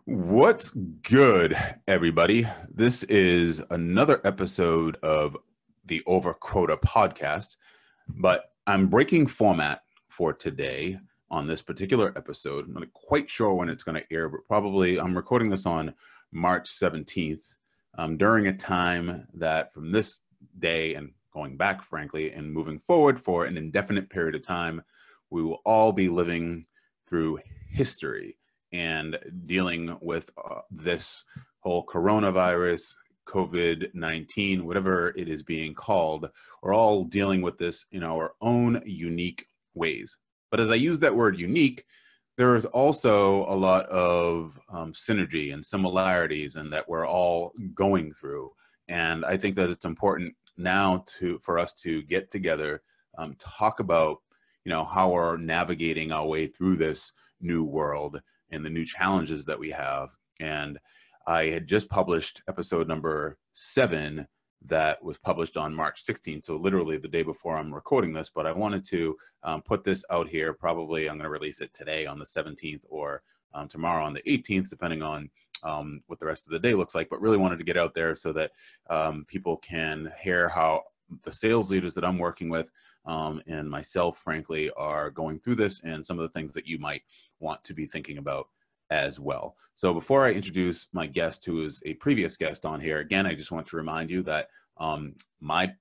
What's good, everybody? This is another episode of the Over Quota podcast, but I'm breaking format for today on this particular episode. I'm not quite sure when it's going to air, but probably I'm recording this on March 17th during a time that from this day and going back, frankly, and moving forward for an indefinite period of time, we will all be living through history and dealing with this whole coronavirus, COVID-19, whatever it is being called. We're all dealing with this in our own unique ways. But as I use that word unique, there is also a lot of synergy and similarities and that we're all going through. And I think that it's important now for us to get together, talk about, how we're navigating our way through this new world and the new challenges that we have. And I had just published episode number 7 that was published on March 16th. So literally the day before I'm recording this, but I wanted to put this out here. Probably I'm going to release it today on the 17th or tomorrow on the 18th, depending on what the rest of the day looks like, but really wanted to get out there so that people can hear how the sales leaders that I'm working with and myself, frankly, are going through this and some of the things that you might want to be thinking about as well. So before I introduce my guest, who is a previous guest on here, again, I just want to remind you that my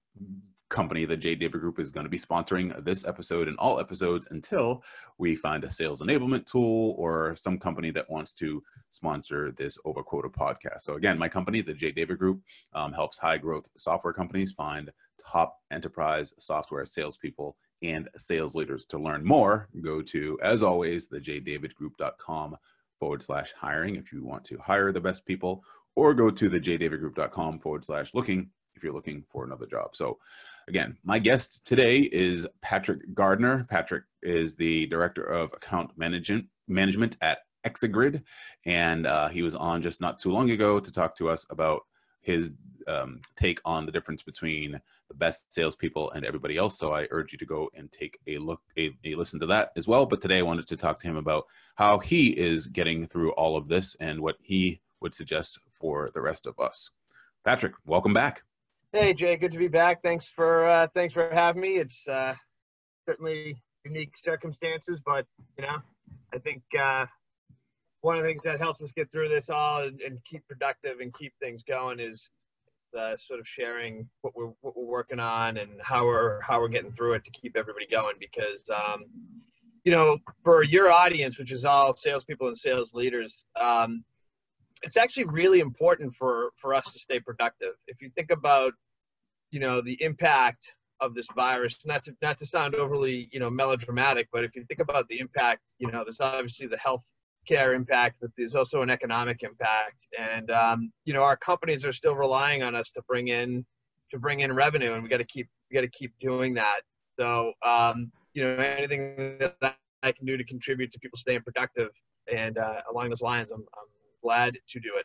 company, the J. David Group, is going to be sponsoring this episode and all episodes until we find a sales enablement tool or some company that wants to sponsor this Over Quota podcast. So again, my company, the J. David Group, helps high growth software companies find top enterprise software salespeople and sales leaders. To learn more, go to, as always, thejddavidgroup.com/hiring if you want to hire the best people, or go to thejddavidgroup.com/looking if you're looking for another job. So again, my guest today is Patrick Gardner. Patrick is the Director of Account Management at Exagrid, and he was on just not too long ago to talk to us about his take on the difference between the best salespeople and everybody else. So I urge you to go and take a listen to that as well. But today I wanted to talk to him about how he is getting through all of this and what he would suggest for the rest of us. Patrick, welcome back. Hey Jay, good to be back. Thanks for having me. It's certainly unique circumstances, but I think one of the things that helps us get through this all and keep productive and keep things going is sort of sharing what we're working on and how we're getting through it to keep everybody going. Because for your audience, which is all salespeople and sales leaders, it's actually really important for us to stay productive. If you think about the impact of this virus, not to sound overly melodramatic, but if you think about the impact, there's obviously the health care impact, but there's also an economic impact. And our companies are still relying on us to bring in revenue, and we got to keep doing that. So anything that I can do to contribute to people staying productive and along those lines, I'm glad to do it.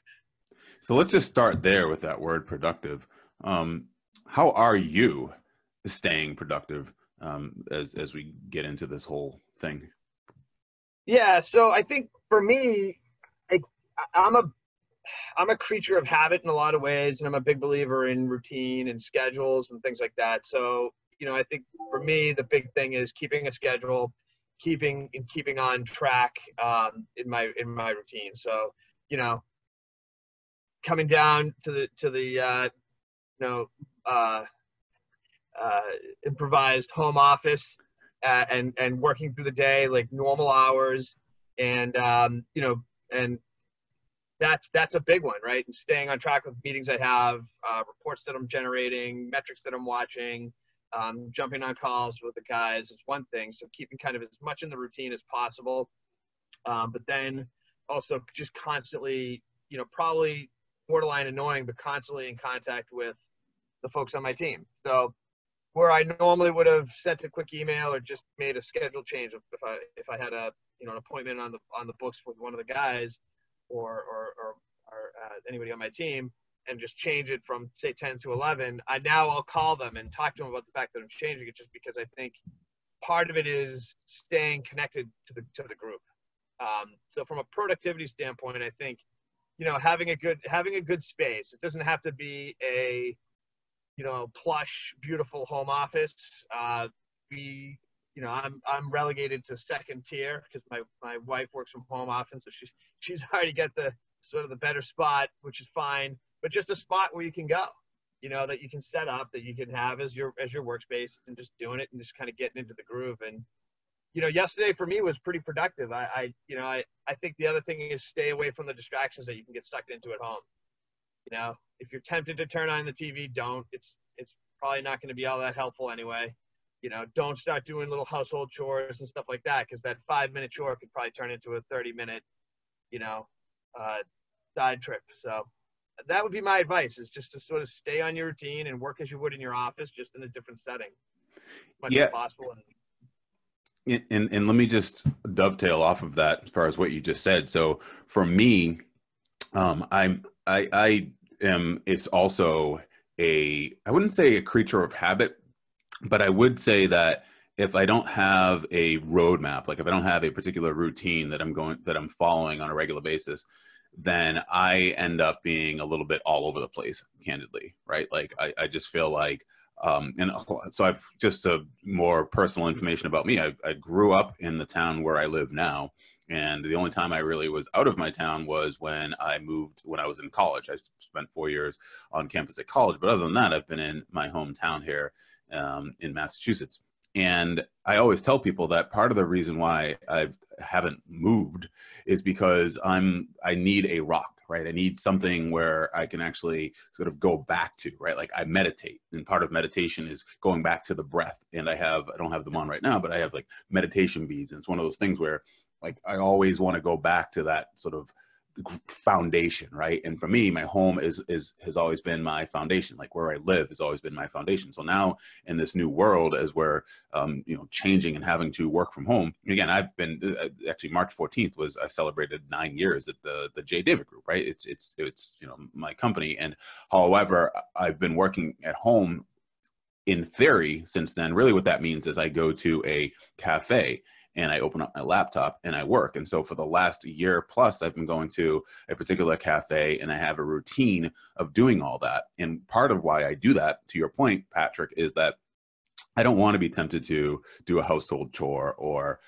So let's just start there with that word productive. How are you staying productive as we get into this whole thing? Yeah, so I think for me, I'm a creature of habit in a lot of ways, and I'm a big believer in routine and schedules and things like that. So I think for me, the big thing is keeping a schedule, keeping on track in my routine. So coming down to the improvised home office and working through the day like normal hours, and and that's a big one, right? And staying on track with meetings I have, reports that I'm generating, metrics that I'm watching, jumping on calls with the guys is one thing. So keeping kind of as much in the routine as possible, but then also just constantly, probably borderline annoying, but constantly in contact with the folks on my team. So where I normally would have sent a quick email or just made a schedule change if I had an appointment on the books with one of the guys or anybody on my team, and just change it from say 10 to 11, I'll call them and talk to them about the fact that I'm changing it, just because I think part of it is staying connected to the group. So from a productivity standpoint, I think, having a good space. It doesn't have to be a, plush, beautiful home office. I'm relegated to second tier because my wife works from home often, so she's already got the sort of the better spot, which is fine. But just a spot where you can go, that you can set up, that you can have as your workspace, and just doing it and just kind of getting into the groove. And yesterday for me was pretty productive. I think the other thing is stay away from the distractions that you can get sucked into at home. If you're tempted to turn on the TV, don't. It's probably not going to be all that helpful anyway. Don't start doing little household chores and stuff like that, because that 5-minute chore could probably turn into a 30-minute, side trip. So that would be my advice, is just to sort of stay on your routine and work as you would in your office, just in a different setting, as much as possible. And let me just dovetail off of that as far as what you just said. So for me, I am, it's also I wouldn't say a creature of habit, but I would say that if I don't have a roadmap, like if I don't have a particular routine that I'm following on a regular basis, then I end up being a little bit all over the place, candidly, right? Like I just feel like, and so I've just more personal information about me. I grew up in the town where I live now. And the only time I really was out of my town was when I moved, when I was in college. I spent 4 years on campus at college. But other than that, I've been in my hometown here in Massachusetts. And I always tell people that part of the reason why I haven't moved is because I need a rock, right? I need something where I can actually sort of go back to, right? Like I meditate, and part of meditation is going back to the breath. And I don't have them on right now, but I have like meditation beads. And it's one of those things where like I always want to go back to that sort of foundation, right? And for me, my home has always been my foundation. Like where I live has always been my foundation. So now in this new world, as we're changing and having to work from home again, I've been actually March 14th I celebrated 9 years at the J. David Group, right? It's my company, and however I've been working at home in theory since then. Really, what that means is I go to a cafe and I open up my laptop and I work. And so for the last year plus, I've been going to a particular cafe and I have a routine of doing all that. And part of why I do that, to your point, Patrick, is that I don't want to be tempted to do a household chore or,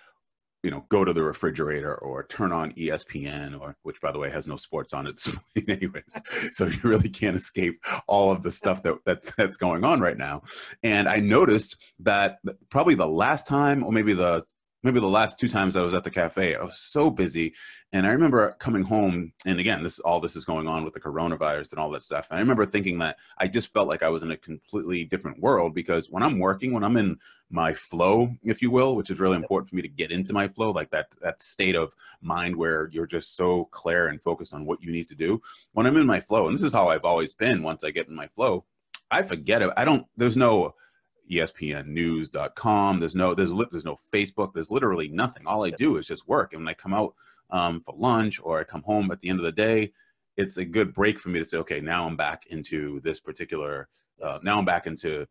go to the refrigerator or turn on ESPN, which by the way has no sports on it anyways. So you really can't escape all of the stuff that's going on right now. And I noticed that probably the last time, or maybe the last 2 times I was at the cafe, I was so busy. And I remember coming home, and again, all this is going on with the coronavirus and all that stuff. And I remember thinking that I just felt like I was in a completely different world, because when I'm working, when I'm in my flow, if you will, which is really important for me to get into my flow, like that state of mind where you're just so clear and focused on what you need to do. When I'm in my flow, and this is how I've always been, once I get in my flow, I forget it. There's no ESPNnews.com. There's no Facebook. There's literally nothing. All I do is just work. And when I come out for lunch or I come home at the end of the day, it's a good break for me to say, okay, now I'm back into this particular, now I'm back into,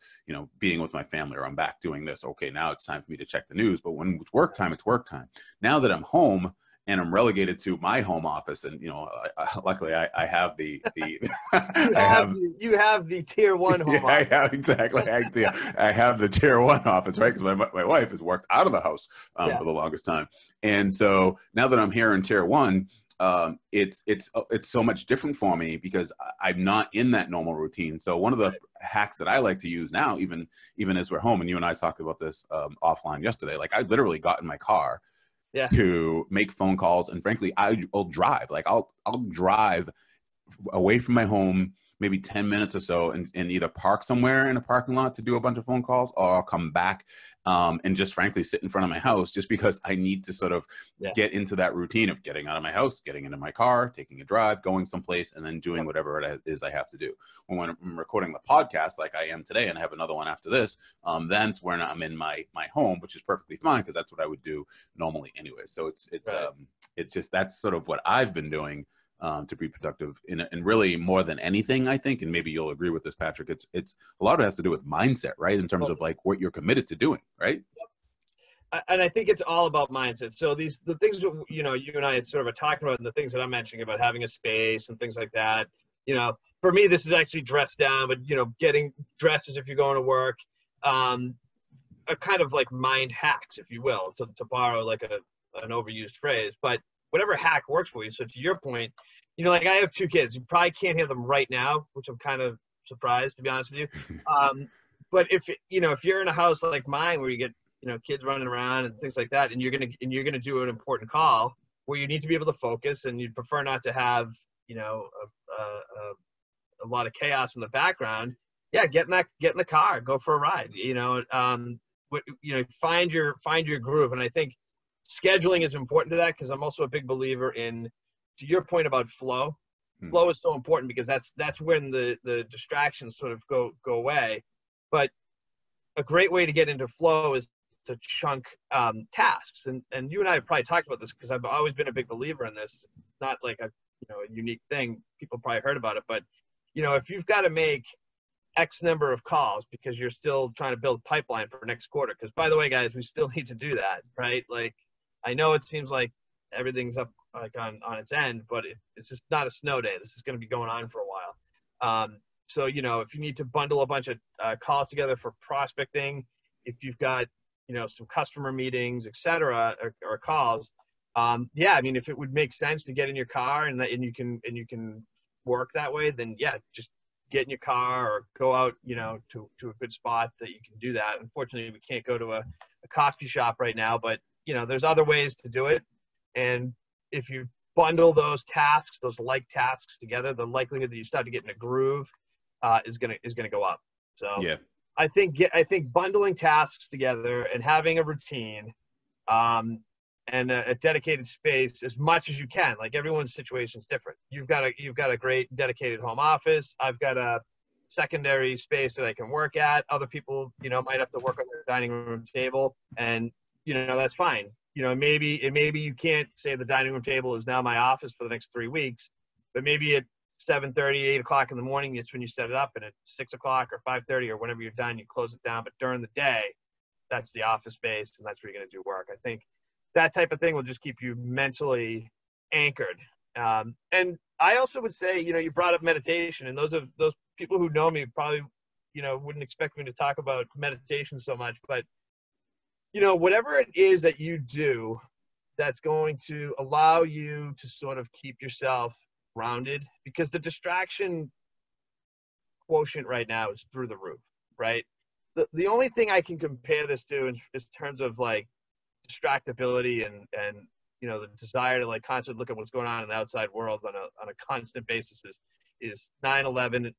being with my family, or I'm back doing this. Okay, now it's time for me to check the news. But when it's work time, it's work time. Now that I'm home and I'm relegated to my home office, and luckily I have the you have the tier 1 home office. I have, exactly. I have the tier 1 office, right? Because my wife has worked out of the house for the longest time, and so now that I'm here in tier 1, it's so much different for me because I'm not in that normal routine. So one of the hacks that I like to use now, even as we're home, and you and I talked about this offline yesterday, like I literally got in my car to make phone calls, and frankly, I'll drive. Like I'll drive away from my home maybe 10 minutes or so, and either park somewhere in a parking lot to do a bunch of phone calls, or I'll come back and just frankly sit in front of my house, just because I need to sort of get into that routine of getting out of my house, getting into my car, taking a drive, going someplace, and then doing whatever it is I have to do. When I'm recording the podcast like I am today, and I have another one after this, that's when I'm in my home, which is perfectly fine, because that's what I would do normally anyway. So it's just, that's sort of what I've been doing to be productive, and really more than anything, I think, and maybe you'll agree with this, Patrick, it's a lot of it has to do with mindset, right? In terms of like what you're committed to doing, right? and I think it's all about mindset. So the things that, you know, you and I sort of are talking about, and the things that I'm mentioning about having a space and things like that, you know, for me, this is actually dressed down, but, you know, getting dressed as if you're going to work, a kind of like mind hacks, if you will, to borrow like an overused phrase, but whatever hack works for you. So to your point, you know, like I have 2 kids. You probably can't hear them right now, which I'm kind of surprised, to be honest with you. But if, you know, if you're in a house like mine where you get, you know, kids running around and things like that, and you're gonna do an important call where you need to be able to focus, and you'd prefer not to have, you know, a lot of chaos in the background, yeah, get in the car, go for a ride. You know, you know, find your groove. And I think scheduling is important to that, because I'm also a big believer in, to your point about flow. Flow is so important, because that's when the distractions sort of go away. But a great way to get into flow is to chunk tasks. And you and I have probably talked about this, because I've always been a big believer in this. Not like a unique thing. People probably heard about it, but you know, if you've got to make X number of calls because you're still trying to build pipeline for next quarter. Because by the way, guys, we still need to do that, right? Like, I know it seems like everything's up like on its end, but it's just not a snow day. This is going to be going on for a while. So, you know, if you need to bundle a bunch of calls together for prospecting, if you've got, you know, some customer meetings, et cetera, or calls, yeah, I mean, if it would make sense to get in your car and you can work that way, then yeah, just get in your car or go out, you know, to a good spot that you can do that. Unfortunately, we can't go to a coffee shop right now, but you know, there's other ways to do it. And if you bundle those tasks, those like tasks together, the likelihood that you start to get in a groove is gonna go up. So yeah, I think bundling tasks together and having a routine, and a dedicated space as much as you can. Like, everyone's situation is different. You've got a great dedicated home office. I've got a secondary space that I can work at. Other people, you know, might have to work on their dining room table, and you know, that's fine. You know, maybe you can't say the dining room table is now my office for the next 3 weeks, but maybe at 7:30, 8 o'clock in the morning, it's when you set it up, and at 6 o'clock or 5:30 or whenever you're done, you close it down. But during the day, that's the office space, and that's where you're going to do work. I think that type of thing will just keep you mentally anchored. And I also would say, you know, you brought up meditation, and those people who know me probably, you know, wouldn't expect me to talk about meditation so much, but you know, whatever it is that you do that's going to allow you to sort of keep yourself grounded, because the distraction quotient right now is through the roof, right? The only thing I can compare this to in terms of like distractibility and you know, the desire to like constantly look at what's going on in the outside world on a constant basis is 9/11,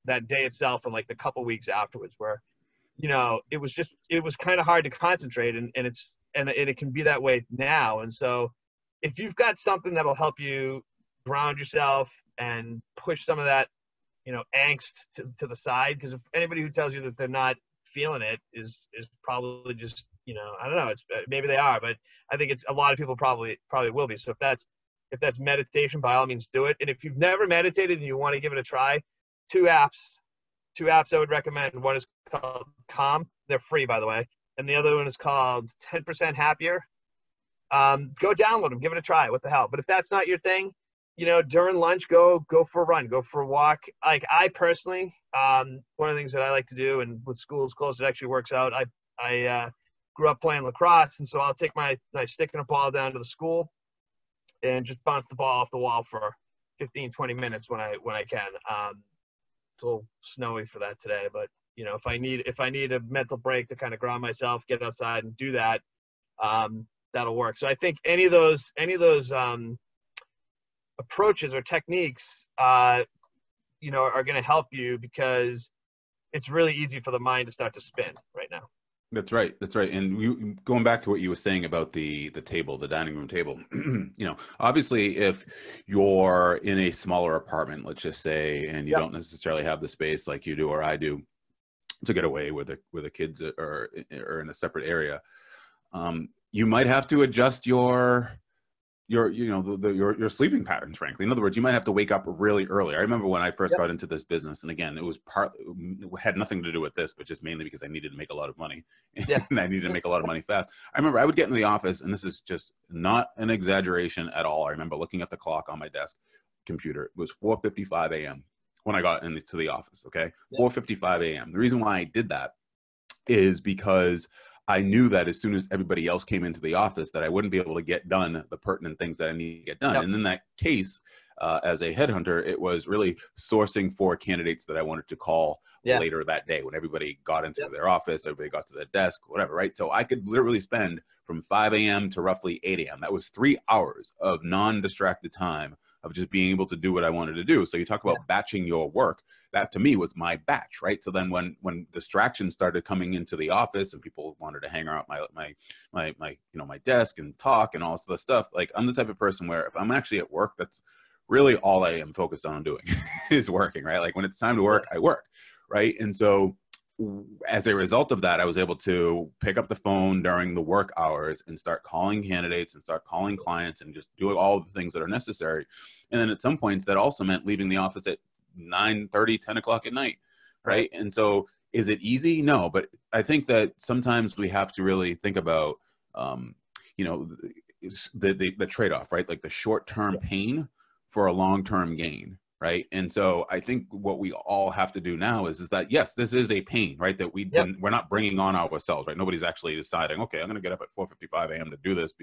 that day itself, and like the couple weeks afterwards, where you know, it was kind of hard to concentrate, and it can be that way now. And so if you've got something that'll help you ground yourself and push some of that, you know, angst to the side, because if anybody who tells you that they're not feeling it is probably just, you know, I don't know, it's maybe they are, but I think it's a lot of people probably will be. So if that's meditation, by all means do it. And if you've never meditated and you want to give it a try, two apps I would recommend. One is called Calm. They're free, by the way. And the other one is called 10% Happier. Go download them. Give it a try. What the hell? But if that's not your thing, you know, during lunch, go for a run. Go for a walk. Like, I personally, one of the things that I like to do, and with schools closed, it actually works out. I grew up playing lacrosse, and so I'll take my stick and a ball down to the school and just bounce the ball off the wall for 15, 20 minutes when I can. It's a little snowy for that today, but you know, if I need a mental break to kind of ground myself, get outside and do that, that'll work. So I think any of those approaches or techniques, you know, are going to help you, because it's really easy for the mind to start to spin right now. That's right. And going back to what you were saying about the table, the dining room table, you know, obviously if you're in a smaller apartment, let's just say, and you don't necessarily have the space like you do or I do to get away where the kids are in a separate area, you might have to adjust your your sleeping patterns, frankly. In other words, you might have to wake up really early. I remember when I first got into this business, and again, it had nothing to do with this, but just mainly because I needed to make a lot of money, and I needed to make a lot of money fast. I remember I would get into the office, and this is just not an exaggeration at all. I remember looking at the clock on my desk computer. It was 4:55 a.m. when I got into the office. Okay, 4:55 a.m. The reason why I did that is because I knew that as soon as everybody else came into the office that I wouldn't be able to get done the pertinent things that I need to get done. And in that case, as a headhunter, it was really sourcing for candidates that I wanted to call later that day when everybody got into their office, everybody got to their desk, whatever, right? So I could literally spend from 5 a.m. to roughly 8 a.m. That was 3 hours of non-distracted time of just being able to do what I wanted to do. So you talk about batching your work. That to me was my batch, right? So then when distractions started coming into the office and people wanted to hang around my desk and talk and all this other stuff, like I'm the type of person where if I'm actually at work, that's really all I am focused on doing is working, right? Like when it's time to work, I work, right? And so as a result of that, I was able to pick up the phone during the work hours and start calling candidates and start calling clients and just doing all the things that are necessary. And then at some points that also meant leaving the office at 9:30, 10 o'clock at night, right? And so is it easy? No, but I think that sometimes we have to really think about, the trade-off, right? Like the short-term pain for a long-term gain, right? And so I think what we all have to do now is that, yes, this is a pain, right? That we're not bringing on ourselves, right? Nobody's actually deciding, okay, I'm going to get up at 4:55 a.m. to do this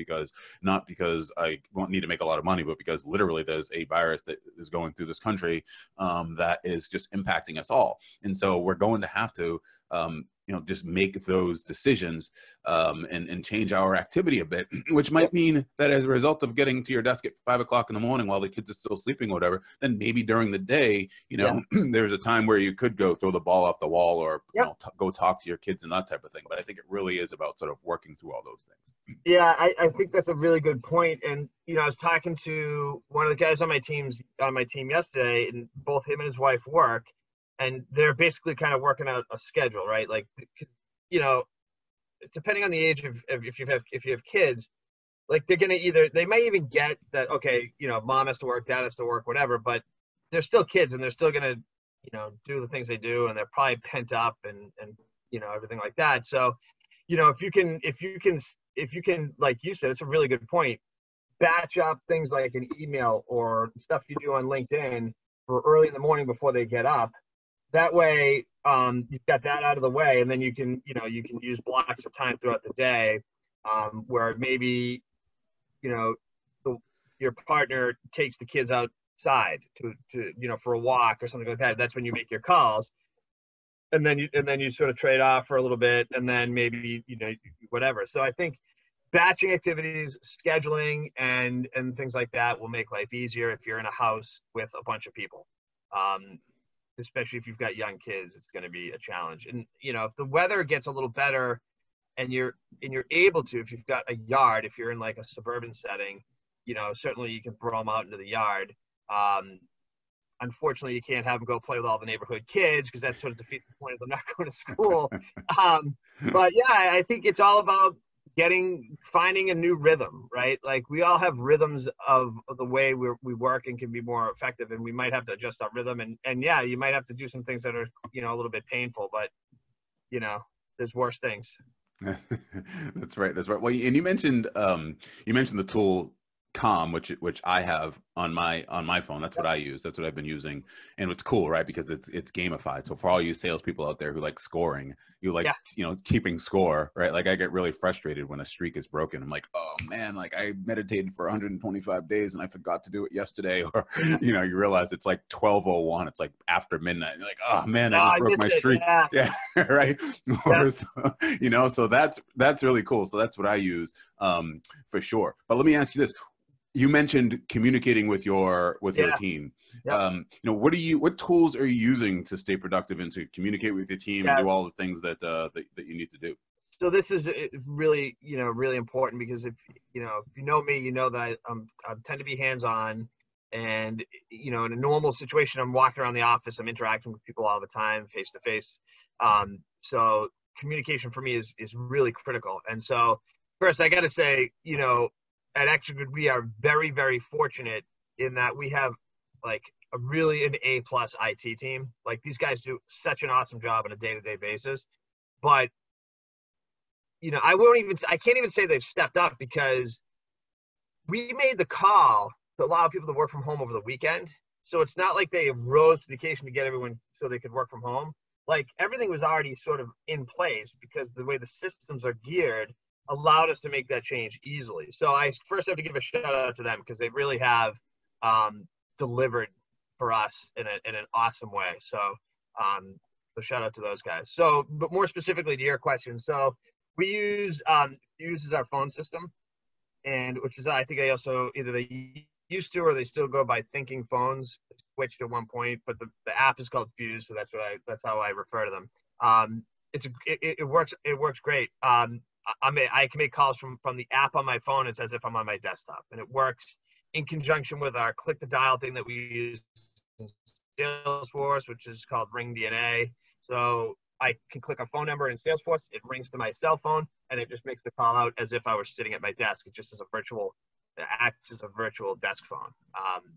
not because I won't need to make a lot of money, but because literally there's a virus that is going through this country that is just impacting us all. And so we're going to have to, just make those decisions and change our activity a bit, which might mean that as a result of getting to your desk at 5 o'clock in the morning while the kids are still sleeping or whatever, then maybe during the day, there's a time where you could go throw the ball off the wall or go talk to your kids and that type of thing. But I think it really is about sort of working through all those things. Yeah, I think that's a really good point. And, I was talking to one of the guys on my team yesterday, and both him and his wife work. And they're basically kind of working out a schedule, right? Like, depending on the age of if you have kids, like they might even get that, okay, mom has to work, dad has to work, whatever, but they're still kids and they're still going to, do the things they do, and they're probably pent up and everything like that. So, if you can, like you said, it's a really good point. Batch up things like an email or stuff you do on LinkedIn for early in the morning before they get up. That way, you've got that out of the way, and then you can use blocks of time throughout the day where maybe, your partner takes the kids outside to for a walk or something like that. That's when you make your calls, and then you sort of trade off for a little bit, and then maybe whatever. So I think batching activities, scheduling, and things like that will make life easier if you're in a house with a bunch of people. Especially if you've got young kids, it's going to be a challenge. And, if the weather gets a little better and you're able to, if you've got a yard, if you're in like a suburban setting, certainly you can throw them out into the yard. Unfortunately, you can't have them go play with all the neighborhood kids because that sort of defeats the point of them not going to school. But yeah, I think it's all about finding a new rhythm, right? Like we all have rhythms of the way we work and can be more effective, and we might have to adjust our rhythm. And yeah, you might have to do some things that are, a little bit painful, but there's worse things. That's right. Well, and you mentioned the tool Calm, which I have on my phone. That's what I use. That's what I've been using. And it's cool, right? Because it's gamified. So for all you salespeople out there who like scoring, you like, keeping score, right? Like I get really frustrated when a streak is broken. I'm like, oh man, like I meditated for 125 days and I forgot to do it yesterday. Or, you realize it's like 12:01. It's like after midnight. You're like, oh man, I just broke my streak. Yeah. Right. Or, so that's really cool. So that's what I use for sure. But let me ask you this. You mentioned communicating with your team. What tools are you using to stay productive and to communicate with your team and do all the things that you need to do? So this is really, really important because if you know me, you know that I tend to be hands-on, and in a normal situation, I'm walking around the office, I'm interacting with people all the time, face to face. So communication for me is really critical. And so first, I got to say, at Extra, we are very, very fortunate in that we have like an A+ IT team. Like these guys do such an awesome job on a day-to-day basis. But I can't even say they've stepped up, because we made the call to allow people to work from home over the weekend. So it's not like they rose to the occasion to get everyone so they could work from home. Like everything was already sort of in place, because the way the systems are geared allowed us to make that change easily. So I first have to give a shout out to them, because they really have delivered for us in an awesome way. So shout out to those guys. So, but more specifically to your question, so we use our phone system, and which is, I think I also either they used to or they still go by Thinking Phones. Switched at one point, but the app is called Fuse, so that's how I refer to them. It works great. I can make calls from the app on my phone. It's as if I'm on my desktop, and it works in conjunction with our click to dial thing that we use in Salesforce, which is called Ring DNA. So I can click a phone number in Salesforce, it rings to my cell phone, and it just makes the call out as if I were sitting at my desk. It just acts as a virtual desk phone.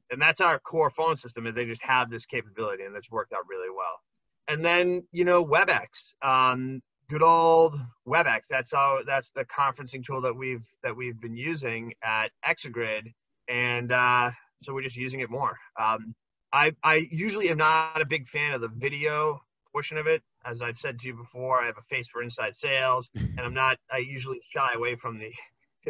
And that's our core phone system, and they just have this capability, and it's worked out really well. And then, WebEx, good old WebEx. That's the conferencing tool that we've been using at Exagrid, and so we're just using it more. I usually am not a big fan of the video portion of it. As I've said to you before, I have a face for inside sales, and I usually shy away from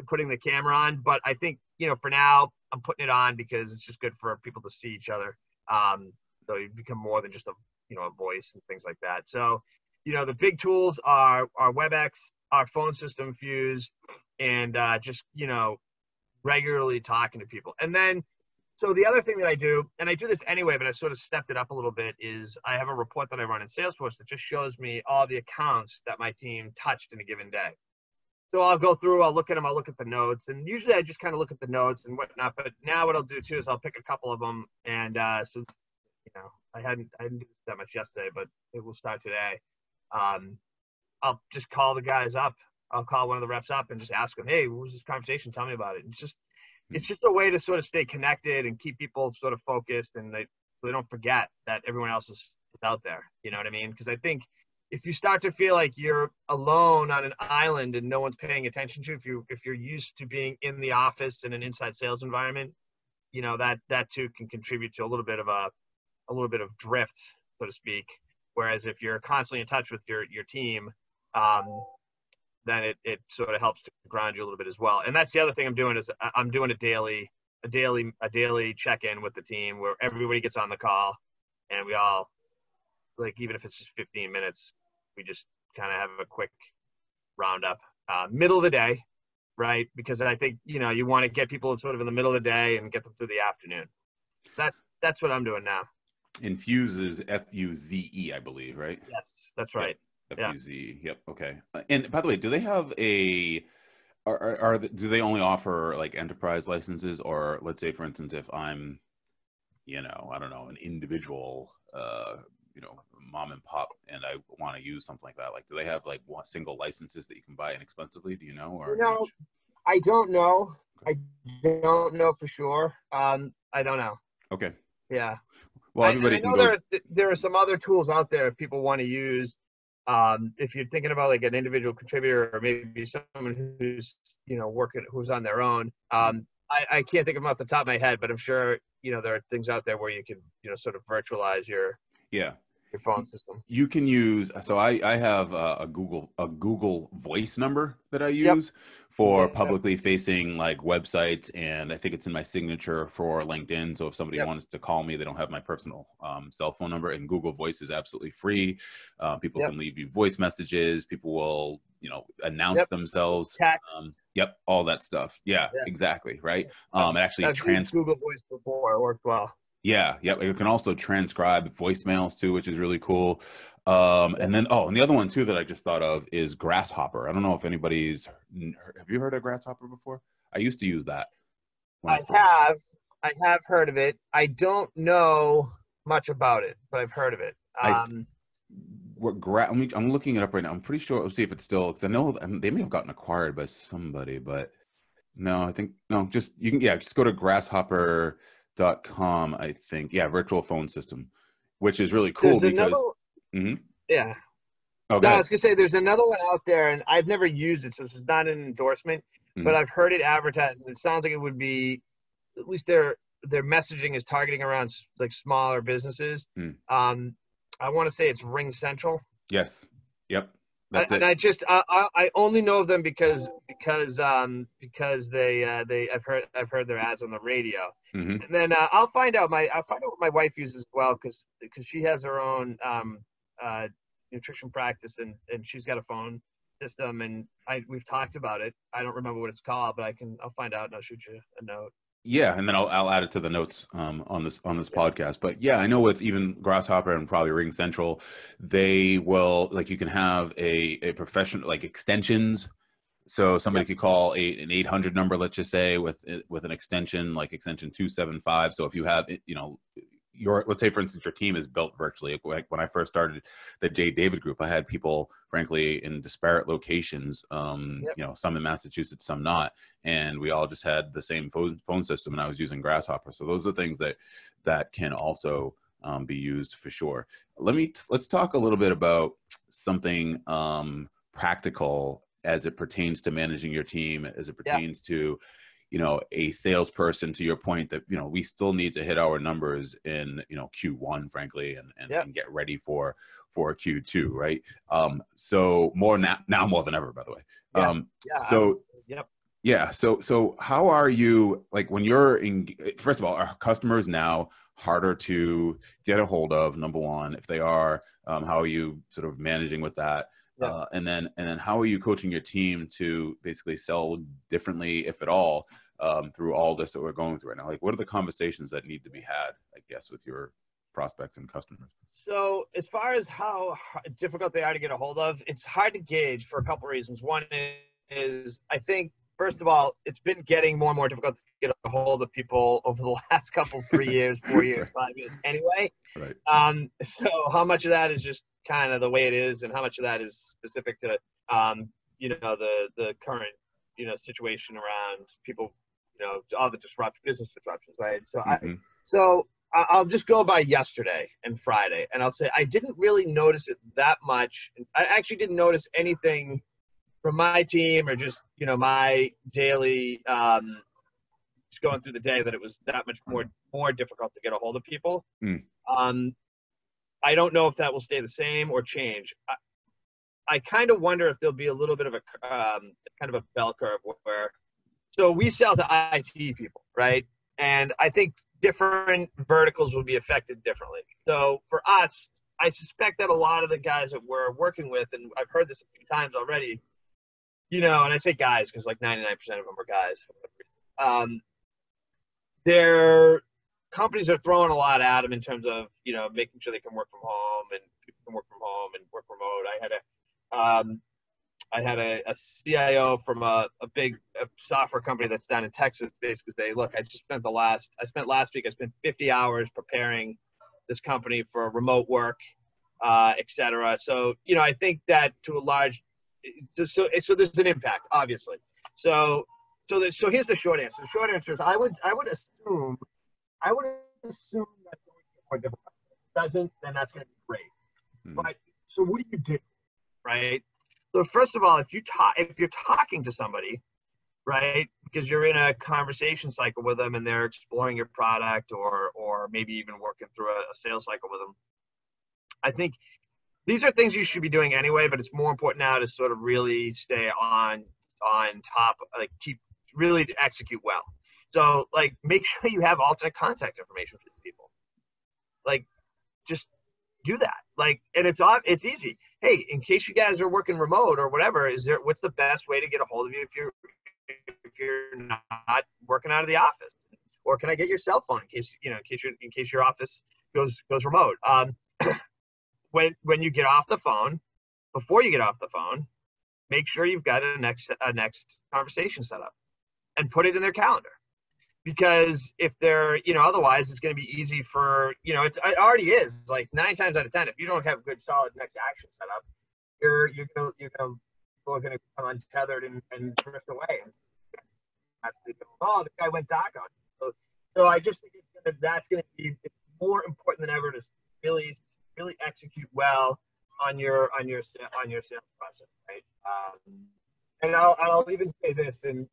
putting the camera on. But I think, for now, I'm putting it on because it's just good for people to see each other. So you become more than just a voice and things like that. So, the big tools are WebEx, our phone system Fuse, and just, regularly talking to people. And then, so the other thing that I do, and I do this anyway, but I sort of stepped it up a little bit, is I have a report that I run in Salesforce that just shows me all the accounts that my team touched in a given day. So I'll go through, I'll look at them, I'll look at the notes, and usually I just kind of look at the notes and whatnot. But now what I'll do too is I'll pick a couple of them, and so I hadn't do that much yesterday, but it will start today. I'll just call the guys up. I'll call one of the reps up and just ask them, hey, what was this conversation? Tell me about it. It's just a way to sort of stay connected and keep people sort of focused, and they don't forget that everyone else is out there. You know what I mean? Because I think if you start to feel like you're alone on an island and no one's paying attention to you, if you're used to being in the office in an inside sales environment, that too can contribute to a little bit of drift, so to speak. Whereas if you're constantly in touch with your team, then it sort of helps to ground you a little bit as well. And that's the other thing I'm doing, is I'm doing a daily check-in with the team where everybody gets on the call, and we all, like, even if it's just 15 minutes, we just kind of have a quick roundup, middle of the day, right? Because I think, you want to get people sort of in the middle of the day and get them through the afternoon. That's what I'm doing now. And Fuse is F-U-Z-E, I believe, right? Yes, that's right. F-U-Z-E. Yep. Okay. And by the way, do they have do they only offer like enterprise licenses, or let's say, for instance, if I'm, I don't know, an individual, mom and pop, and I want to use something like that, like, do they have like one single licenses that you can buy inexpensively? Do you know? Or I don't know. I don't know for sure. I don't know. Okay. Yeah. Well, everybody I know there are some other tools out there if people want to use. If you're thinking about like an individual contributor, or maybe someone who's who's on their own. I can't think of them off the top of my head, but I'm sure there are things out there where you can sort of virtualize your phone system. You can use, so I have a Google Voice number that I use for publicly facing like websites, and I think it's in my signature for LinkedIn. So if somebody wants to call me, they don't have my personal cell phone number, and Google Voice is absolutely free. People can leave you voice messages. People will, announce themselves. Text. All that stuff. Yeah, exactly. Right. It actually used Google Voice before. It worked well. Yeah. You can also transcribe voicemails too, which is really cool. And then, and the other one too that I just thought of is Grasshopper. I don't know if have you heard of Grasshopper before? I used to use that. I have heard of it. I don't know much about it, but I've heard of it. I'm looking it up right now. I'm pretty sure. Let's see if it's still, because I know they may have gotten acquired by somebody, but No, I think no. Just you can just go to grasshopper.com. I think virtual phone system, which is really cool There's another. because. Mhm. Yeah. Oh, go No, I ahead. was gonna say there's another one out there, and I've never used it, so this is not an endorsement, but Mhm. I've heard it advertised, and it sounds like it would be, at least their messaging is targeting around like smaller businesses. Mm. I want to say it's Ring Central. Yes. Yep. That's And it. I only know of them because they I've heard their ads on the radio, Hmm. and then I'll find out what my wife uses as well, because she has her own uh, nutrition practice, and she's got a phone system, and we've talked about it. I don't remember what it's called, but I'll find out and I'll shoot you a note. Yeah, and then I'll add it to the notes on this Yeah, podcast. But yeah, I know with even Grasshopper and probably Ring Central, they will like you can have a professional like extensions. So somebody yep, could call an 800 number, let's just say, with an extension like extension 275. So if you have let's say for instance your team is built virtually. Like when I first started the J David group, I had people frankly in disparate locations, yep. some in Massachusetts, some not, and we all just had the same phone system, and I was using Grasshopper. So those are things that can also be used for sure. Let's talk a little bit about something practical as it pertains to managing your team, as it Yeah. pertains to a salesperson, to your point that we still need to hit our numbers in Q1 frankly, Yep. and get ready for Q2, right? So more now more than ever, by the way. Yeah. Yeah. So Yep. yeah, so how are you, like, when you're in, first of all, are customers now harder to get a hold of, number one? If they are, how are you sort of managing with that? Yep. And then how are you coaching your team to basically sell differently, if at all, through all this that we're going through right now? Like, what are the conversations that need to be had, I guess, with your prospects and customers? So as far as how difficult they are to get a hold of, it's hard to gauge for a couple reasons. One is I think, first of all, it's been getting more and more difficult to get a hold of people over the last couple, 3 years, 4 years, Right, 5 years anyway. right. So how much of that is just kind of the way it is, and how much of that is specific to, the current, situation around people, all the business disruptions, right? Hmm. I'll just go by yesterday and Friday, and I'll say I didn't really notice it that much. I actually didn't notice anything from my team or just, my daily, just going through the day, that it was that much more difficult to get a hold of people. Mm. I don't know if that will stay the same or change. I kind of wonder if there'll be a little bit of a kind of a bell curve where, so we sell to IT people, right? And I think different verticals will be affected differently. So for us, I suspect that a lot of the guys that we're working with, and I've heard this a few times already, and I say guys because like 99% of them are guys. Their companies are throwing a lot at them in terms of, making sure they can work from home and people can work from home and work remote. I had a CIO from a big software company that's down in Texas basically say, look, I spent last week, I spent 50 hours preparing this company for remote work, et cetera. So, I think that to a large, so there's an impact, obviously. So here's the short answer. The short answer is I would assume that's going to get more difficult. If it doesn't, then that's going to be great. Mm. But so what do you do, right? So first of all, if you're talking to somebody, right, because you're in a conversation cycle with them and they're exploring your product, or maybe even working through a sales cycle with them, I think these are things you should be doing anyway, but it's more important now to sort of really stay on top, like really to execute well. So like make sure you have alternate contact information for these people. Like just do that. Like, and it's easy. Hey, in case you guys are working remote or whatever, what's the best way to get a hold of you if you're not working out of the office? Or can I get your cell phone in case your office goes remote? When you get off the phone, before you get off the phone, make sure you've got a next conversation set up and put it in their calendar. Because if they're, otherwise it's going to be easy for, it already is like 9 times out of 10. If you don't have good, solid next action set up, people are going to become untethered and drift away. that's the guy went dark on you. So I just think that's going to be more important than ever to really execute well on your sales process, right? And I'll even say this, and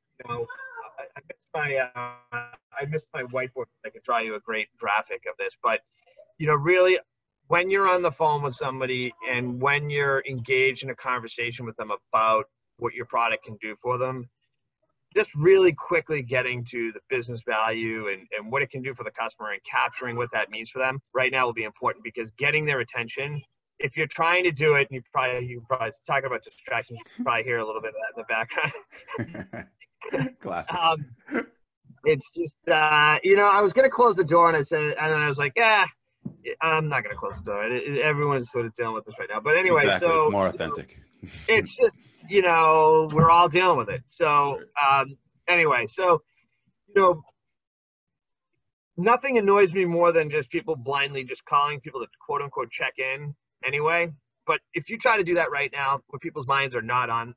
I missed my whiteboard. I could draw you a great graphic of this, but really, when you're on the phone with somebody and when you're engaged in a conversation with them about what your product can do for them, just really quickly getting to the business value and what it can do for the customer and capturing what that means for them right now will be important, because getting their attention, if you're trying to do it, and you probably talking about distractions, you probably hear a little bit of that in the background. Classic. It's just, I was going to close the door and I was like, I'm not going to close the door. Everyone's sort of dealing with this right now. But anyway, exactly. So more authentic. It's just, we're all dealing with it. So anyway, so, nothing annoys me more than just people blindly just calling people to quote unquote check in anyway. But if you try to do that right now, when people's minds are not on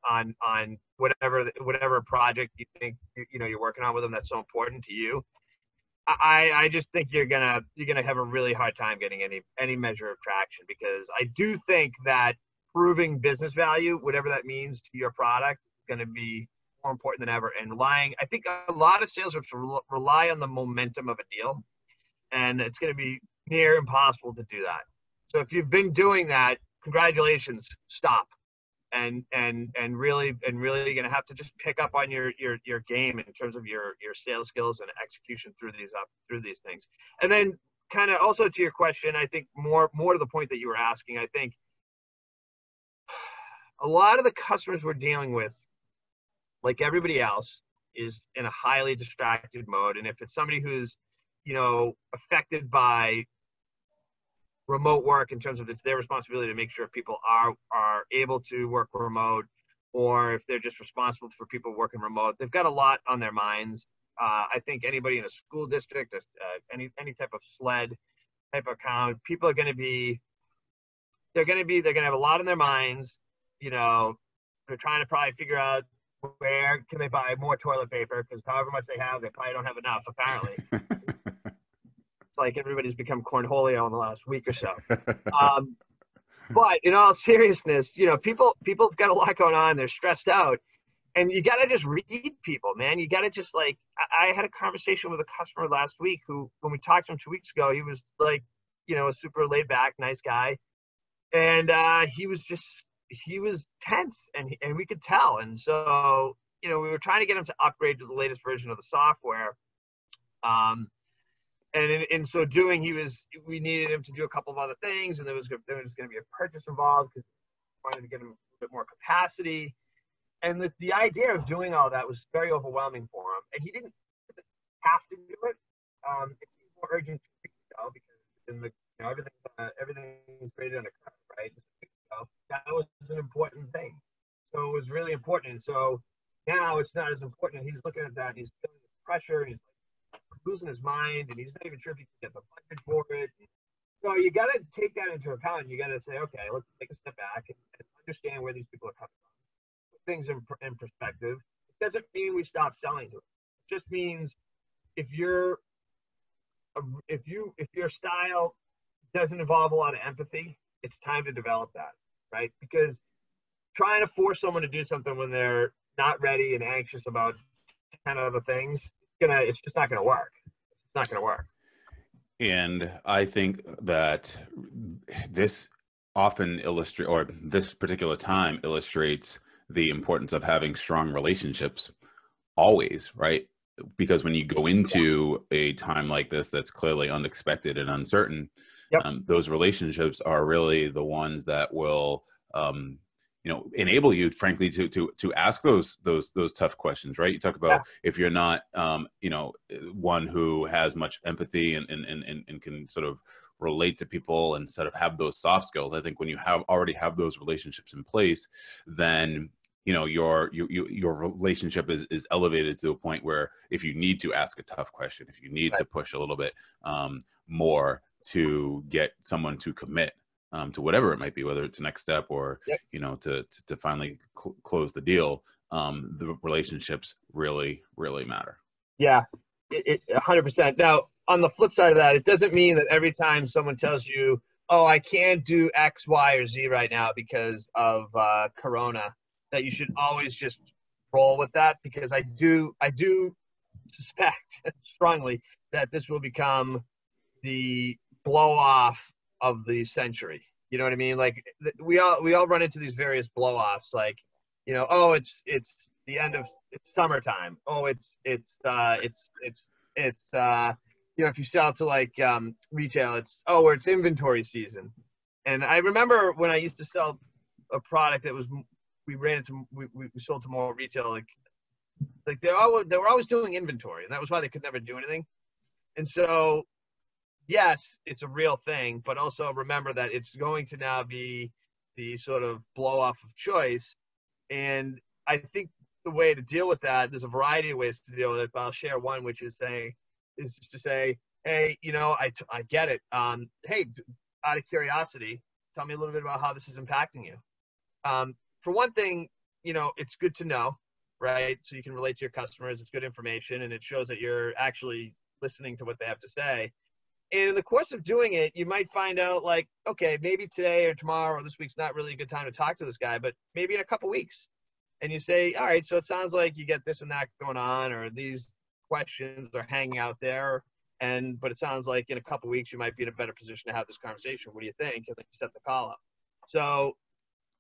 whatever project you think you're working on with them that's so important to you, I just think you're gonna have a really hard time getting any measure of traction, because I do think that proving business value, whatever that means to your product, is going to be more important than ever. And I think a lot of sales reps rely on the momentum of a deal, and it's going to be near impossible to do that. So if you've been doing that, congratulations, stop. And really you're going to have to just pick up on your game in terms of your sales skills and execution through these things. And then kind of also to your question, I think more to the point that you were asking, I think a lot of the customers we're dealing with, like everybody else, is in a highly distracted mode. And if it's somebody who's, affected by remote work in terms of it's their responsibility to make sure people are able to work remote, or if they're just responsible for people working remote, they've got a lot on their minds. I think anybody in a school district, any type of SLED type of account, people are going to have a lot on their minds. They're trying to probably figure out where can they buy more toilet paper, because however much they have, they probably don't have enough, apparently. It's like everybody's become cornholio in the last week or so. But in all seriousness, people have got a lot going on. They're stressed out. And you got to just read people, man. You got to just I had a conversation with a customer last week who, when we talked to him 2 weeks ago, he was like, a super laid back, nice guy. And he was tense, and we could tell. And so, we were trying to get him to upgrade to the latest version of the software. And in so doing, we needed him to do a couple of other things, and there was going to be a purchase involved because we wanted to get him a bit more capacity. And the idea of doing all that was very overwhelming for him. And he didn't have to do it. It's more urgent 2 weeks ago, because everything's graded on a curve, right? That was an important thing. So it was really important. And so now it's not as important. He's looking at that, and he's feeling the pressure, and he's losing his mind, and he's not even sure if he can get the budget for it. So you got to take that into account. You got to say, okay, let's take a step back and understand where these people are coming from. Put things in perspective. It doesn't mean we stop selling to them. It just means if your style doesn't involve a lot of empathy, it's time to develop that, right? Because trying to force someone to do something when they're not ready and anxious about 10 other things, it's just not going to work. It's not going to work. And I think that this often this particular time illustrates the importance of having strong relationships always, right? Because when you go into a time like this that's clearly unexpected and uncertain, yep. Those relationships are really the ones that will enable you, frankly, to ask those tough questions, right? You talk about if you're not one who has much empathy and can sort of relate to people and sort of have those soft skills. I think when you already have those relationships in place, then your relationship is elevated to a point where if you need to ask a tough question, if you need to push a little bit more to get someone to commit, to whatever it might be, whether it's a next step or, Yep. To finally close the deal, the relationships really, really matter. Yeah, 100%. Now, on the flip side of that, it doesn't mean that every time someone tells you, oh, I can't do X, Y, or Z right now because of Corona, that you should always just roll with that, because I do suspect strongly that this will become the blow off of the century. You know what I mean? Like we all run into these various blow offs, like, oh, it's the end of it's summertime. Oh, it's if you sell to like retail, it's inventory season. And I remember when I used to sell a product that we sold to more retail, like they were always doing inventory, and that was why they could never do anything. And so, yes, it's a real thing, but also remember that it's going to now be the sort of blow off of choice. And I think the way to deal with that, there's a variety of ways to deal with it, but I'll share one, which is just to say, hey, I get it. Hey, out of curiosity, tell me a little bit about how this is impacting you. For one thing, it's good to know, right? So you can relate to your customers. It's good information, and it shows that you're actually listening to what they have to say. And in the course of doing it, you might find out, like, okay, maybe today or tomorrow or this week's not really a good time to talk to this guy, but maybe in a couple weeks. And you say, all right, so it sounds like you get this and that going on, or these questions are hanging out there. But it sounds like in a couple weeks, you might be in a better position to have this conversation. What do you think? And then you set the call up. So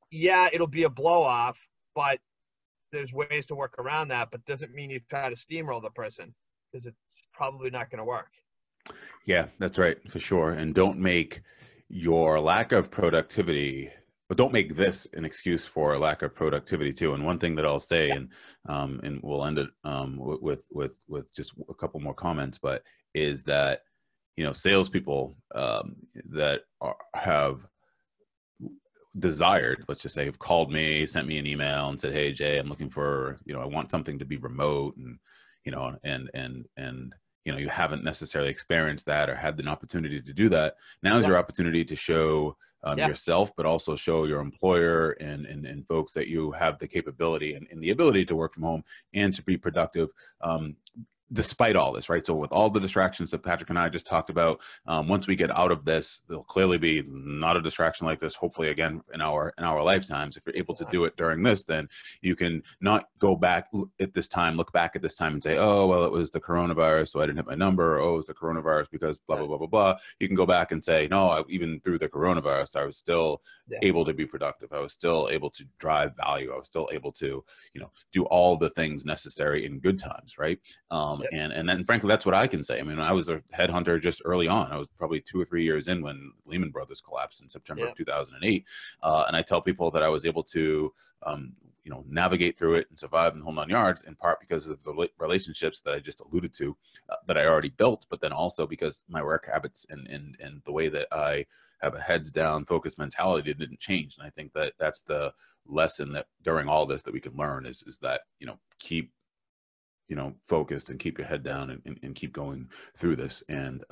yeah, it'll be a blow off, but there's ways to work around that, but doesn't mean you try to steamroll the person, because it's probably not going to work. Yeah, that's right, for sure. And don't make your lack of productivity, but don't make this an excuse for lack of productivity too. And one thing that I'll say, and we'll end it with just a couple more comments, but is that, salespeople that have desired, let's just say, have called me, sent me an email and said, hey, Jay, I'm looking for, I want something to be remote, and, you haven't necessarily experienced that or had an opportunity to do that. Now is your opportunity to show yourself, but also show your employer and folks that you have the capability and the ability to work from home and to be productive, despite all this, right? So with all the distractions that Patrick and I just talked about, once we get out of this, there'll clearly be not a distraction like this, hopefully again in our lifetimes. If you're able to do it during this, then you can not go back at this time, look back at this time and say, oh, well, it was the coronavirus, so I didn't hit my number. Or, oh, it was the coronavirus because blah, blah, blah, blah, blah. You can go back and say, no, even through the coronavirus, I was still able to be productive. I was still able to drive value. I was still able to, do all the things necessary in good times, right? And then frankly, that's what I can say. I mean, I was a headhunter just early on. I was probably 2 or 3 years in when Lehman Brothers collapsed in September of 2008. And I tell people that I was able to, navigate through it and survive in the whole 9 yards, in part because of the relationships that I just alluded to, that I already built, but then also because my work habits and the way that I have a heads down focused mentality didn't change. And I think that that's the lesson that during all this that we can learn is that, keep focused and keep your head down and keep going through this and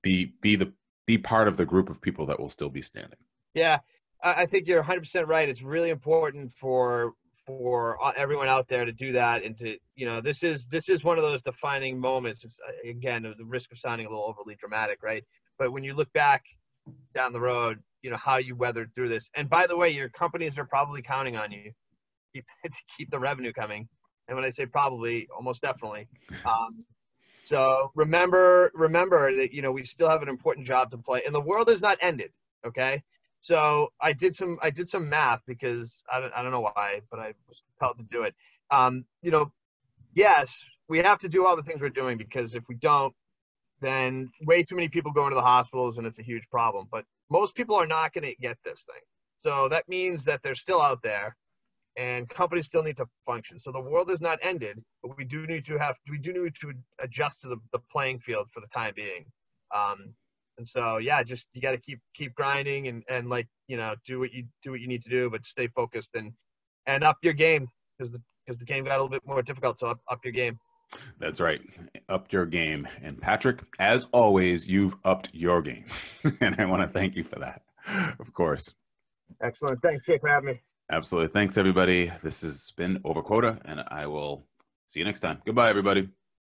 be part of the group of people that will still be standing. Yeah, I think you're 100% right. It's really important for everyone out there to do that, and to, this is one of those defining moments. It's, again, the risk of sounding a little overly dramatic, right? But when you look back down the road, how you weathered through this. And by the way, your companies are probably counting on you to keep the revenue coming. And when I say probably, almost definitely. So remember that, we still have an important job to play, and the world has not ended. Okay. So I did some math, because I don't know why, but I was compelled to do it. Yes, we have to do all the things we're doing, because if we don't, then way too many people go into the hospitals and it's a huge problem. But most people are not going to get this thing. So that means that they're still out there, and companies still need to function. So the world has not ended, but we do need to adjust to the playing field for the time being. And so, just, you got to keep grinding and do what you need to do, but stay focused and up your game, because the game got a little bit more difficult. So up your game. That's right. Upped your game. And Patrick, as always, you've upped your game. And I want to thank you for that, of course. Excellent. Thanks, Jake, for having me. Absolutely. Thanks, everybody. This has been Over Quota, and I will see you next time. Goodbye, everybody.